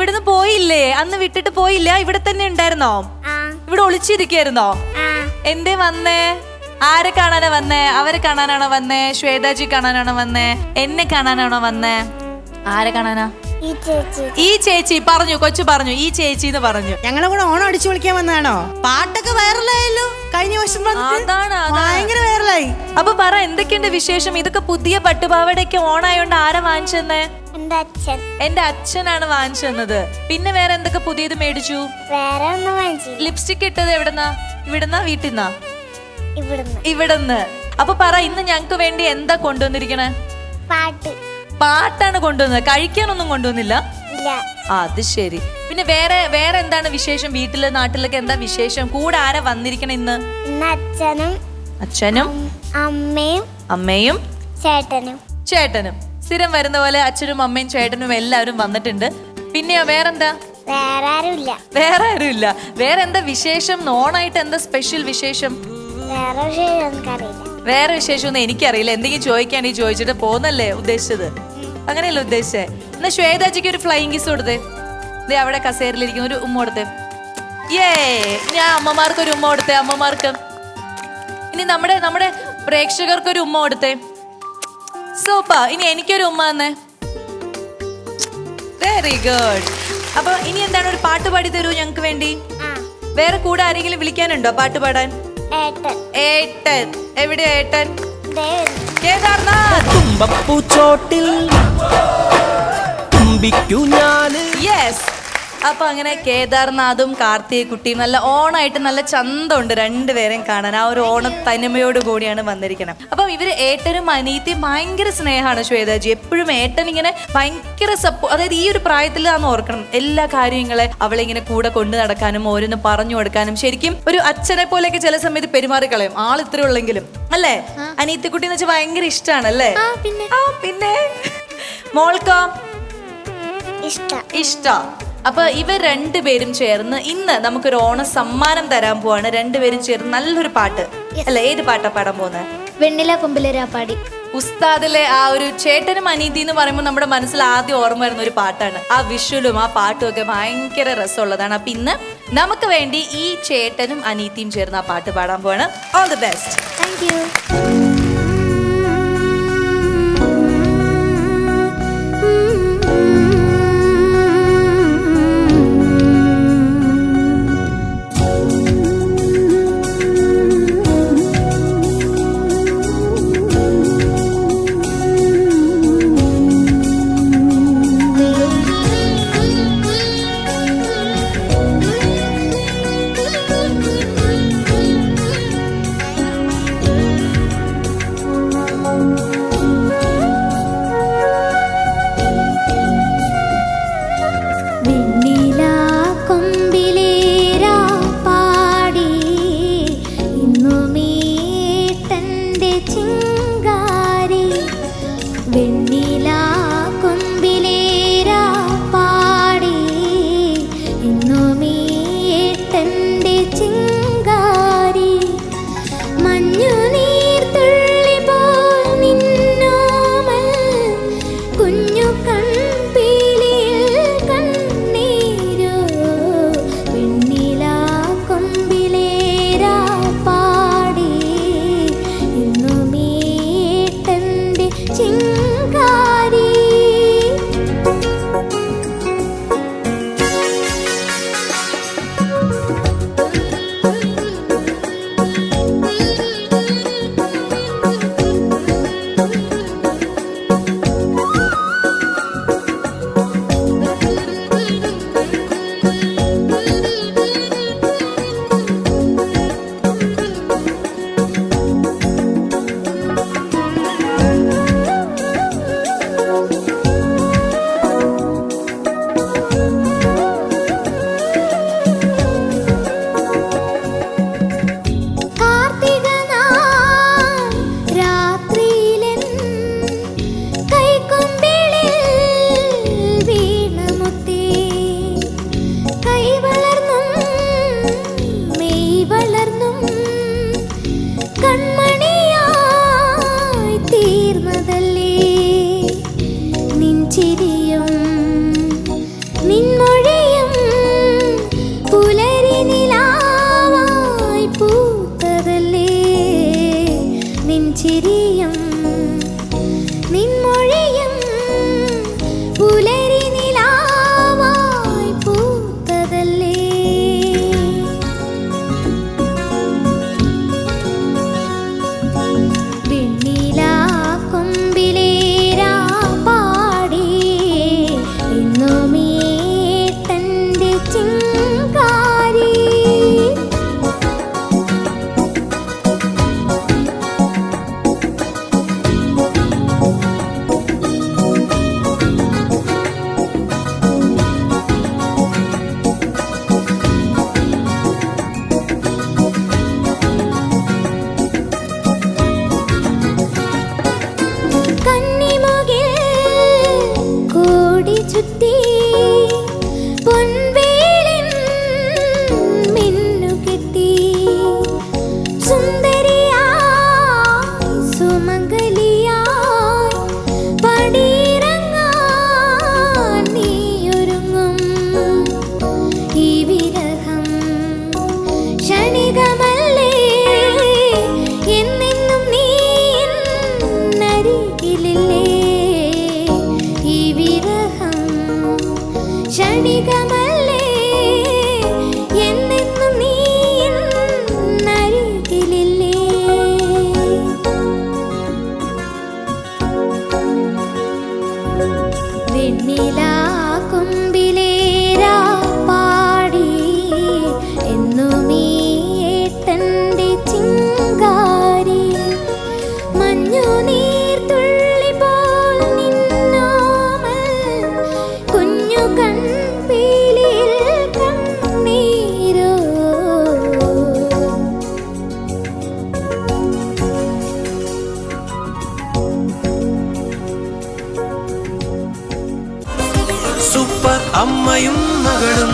ഇവിടുന്ന് പോയില്ലേ? അന്ന് വിട്ടിട്ട് പോയില്ല? ഇവിടെ തന്നെ ഉണ്ടായിരുന്നോ? ഇവിടെ ഒളിച്ചിരിക്കായിരുന്നോ? എന്തേ വന്നേ? ആരെ കാണാനാ വന്നേ? അവരെ കാണാനാണോ വന്നേ? ശ്വേതാജി കാണാനാണോ വന്നേ? എന്നെ കാണാനാണോ വന്നേ? ആരെ കാണാനാ? ഈ ചേച്ചി പറഞ്ഞു, കൊച്ചു പറഞ്ഞു ഈ ചേച്ചി എന്ന് പറഞ്ഞു. ഞങ്ങളെ കൂടെ ഓണം അടിച്ചു വിളിക്കാൻ വന്നതാണോ? പാട്ടൊക്കെ വൈറലായല്ലോ കഴിഞ്ഞ വർഷം, ഭയങ്കര വൈറലായി. അപ്പൊ പറ, എന്തൊക്കെയുണ്ട് വിശേഷം? ഇതൊക്കെ പുതിയ പട്ടുപാവടയൊക്കെ ഓണായോണ്ട് ആരാ വാങ്ങിച്ചെന്നേ? എന്റെ അച്ഛനാണ് വാങ്ങിച്ചു തന്നത്. പിന്നെ വേറെ എന്തൊക്കെ പുതിയത് മേടിച്ചു? ലിപ്സ്റ്റിക് ഇട്ടത് എവിടുന്നാ? ഇവിടുന്നാ? വീട്ടിന്നാ? ഇവിടുന്ന്. അപ്പൊ പറ, ഇന്ന് ഞങ്ങക്ക് വേണ്ടി എന്താ കൊണ്ടുവന്നിരിക്കണേ? പാട്ടാണ് കൊണ്ടുവന്നത്. കഴിക്കാനൊന്നും കൊണ്ടുവന്നില്ല? അത് ശരി. പിന്നെ വേറെ എന്താണ് വിശേഷം? വീട്ടില് നാട്ടിലൊക്കെ എന്താ വിശേഷം? കൂടെ ആരാ വന്നിരിക്കണ ഇന്ന്? അച്ഛനും അമ്മയും ചേട്ടനും. സ്ഥിരം വരുന്ന പോലെ അച്ഛനും അമ്മയും ചേട്ടനും എല്ലാവരും വന്നിട്ടുണ്ട്. പിന്നെയോ വേറെന്താ? വേറെ ആരുമില്ല. വേറെ എന്താ വിശേഷം? ഓണായിട്ട് എന്താ സ്പെഷ്യൽ വിശേഷം? വേറെ വിശേഷം ഒന്നും എനിക്കറിയില്ല. എന്തെങ്കിലും ചോദിക്കാണെങ്കിൽ ചോദിച്ചിട്ട് പോന്നല്ലേ ഉദ്ദേശിച്ചത്? അങ്ങനെയല്ലേ ഉദ്ദേശിച്ചേ? എന്നാ ശ്വേതാജിക്ക് ഒരു ഫ്ലൈയിങ് കിസ് കൊടുത്തേ. ദേ അവിടെ കസേരയിലിരിക്കുന്ന ഒരു ഉമ്മ കൊടുത്തേ. ഞാൻ അമ്മമാർക്ക് ഒരു ഉമ്മ കൊടുത്തേ. അമ്മമാർക്ക്. ഇനി നമ്മുടെ പ്രേക്ഷകർക്ക് ഒരു ഉമ്മ കൊടുത്തേ. സൂപ്പർ. ഇനി എനിക്കൊരു ഉമ്മ തന്നെ. Very good. അപ്പൊ ഇനി എന്താണ്, ഒരു പാട്ട് പാടി തരൂ ഞങ്ങക്ക് വേണ്ടി? വേറെ കൂടെ ആരെങ്കിലും വിളിക്കാനുണ്ടോ പാട്ട് പാടാൻ? ഏട്ടൻ. എവിടെയാ ഏട്ടൻ? കേദാർനാഥ്. തുമ്പപ്പൂച്ചോട്ടിൽ തുമ്പിക്കു ഞാന്. യെസ്. അപ്പൊ അങ്ങനെ കേദാർനാഥും കാർത്തിക കുട്ടിയും നല്ല ഓണായിട്ട് നല്ല ചന്തമുണ്ട് രണ്ടുപേരെയും കാണാൻ. ആ ഒരു ഓണത്തനിമയോട് കൂടിയാണ് വന്നിരിക്കുന്നത്. അപ്പം ഇവര് ഏട്ടനും അനീത്തിയും ഭയങ്കര സ്നേഹമാണ് ശ്വേതാജി. എപ്പോഴും ഏട്ടൻ ഇങ്ങനെ ഭയങ്കര അതായത് ഈ ഒരു പ്രായത്തിലാന്ന് ഓർക്കണം, എല്ലാ കാര്യങ്ങളെ അവളെ ഇങ്ങനെ കൂടെ കൊണ്ടു നടക്കാനും ഓരോന്ന് പറഞ്ഞു കൊടുക്കാനും ശരിക്കും ഒരു അച്ഛനെ പോലെയൊക്കെ ചില സമയത്ത് പെരുമാറിക്കളയും. ആൾ ഇത്ര ഉള്ളെങ്കിലും അല്ലേ? അനീത്തിക്കുട്ടി എന്ന് വെച്ചാൽ ഭയങ്കര ഇഷ്ടമാണ് അല്ലേ? പിന്നെ മോൾക്കോ? ഇഷ്ട. അപ്പൊ ഇവർ രണ്ടുപേരും ചേർന്ന് ഇന്ന് നമുക്കൊരു ഓണ സമ്മാനം തരാൻ പോവാണ്. രണ്ടുപേരും ചേർന്ന് നല്ലൊരു പാട്ട് അല്ല, ഏത് പാട്ടാ പാടാൻ പോകുന്നത്? വെണ്ണില കൊമ്പിലരാപ്പാടി. ഉസ്താദിലെ ആ ഒരു ചേട്ടനും അനീതി എന്ന് പറയുമ്പോൾ നമ്മുടെ മനസ്സിൽ ആദ്യം ഓർമ്മ വരുന്ന ഒരു പാട്ടാണ്. ആ വിഷ്വലും ആ പാട്ടും ഒക്കെ ഭയങ്കര രസമുള്ളതാണ്. അപ്പൊ ഇന്ന് നമുക്ക് വേണ്ടി ഈ ചേട്ടനും അനീതിയും ചേർന്ന് ആ പാട്ട് പാടാൻ പോവാണ്. All the best. Thank you. ചിരിയും നിൻമൊഴി നിൻമൊഴിയും പുലരി നിലാവായി പൂത്തതല്ലേ. വെണ്ണിലാ കൊമ്പിലേരാ പാടി എന്നുമേ തന്റെ ചിങ്കാരി. കന്നിമുകിൽ കോടി ചുറ്റി പൊൻവേലിൻ മിന്നുകെട്ടി സുന്ദരിയായി സുമംഗലിയായി പടിയിറങ്ങാൻ നീയൊരുങ്ങും. ഈ വിരഹം ക്ഷണികമല്ലേ, എന്നെന്നും നീ എന്നരികിലില്ലേ. ഈ വിരഹം ക്ഷണികമല്ലേ, എന്നെന്നും നീ എന്നരികിലില്ലേ. വെണ്ണിലാ കൊമ്പിലേരാ പാടി എന്നുമേ തന്റെ ചിങ്കാരി. മഞ്ഞുനീർത്തുള്ളി പോൽ നിന്നോമൽ കുഞ്ഞു കൺപീലിയിൽ കണ്ണീരോ. സൂപ്പർ അമ്മയും മകളും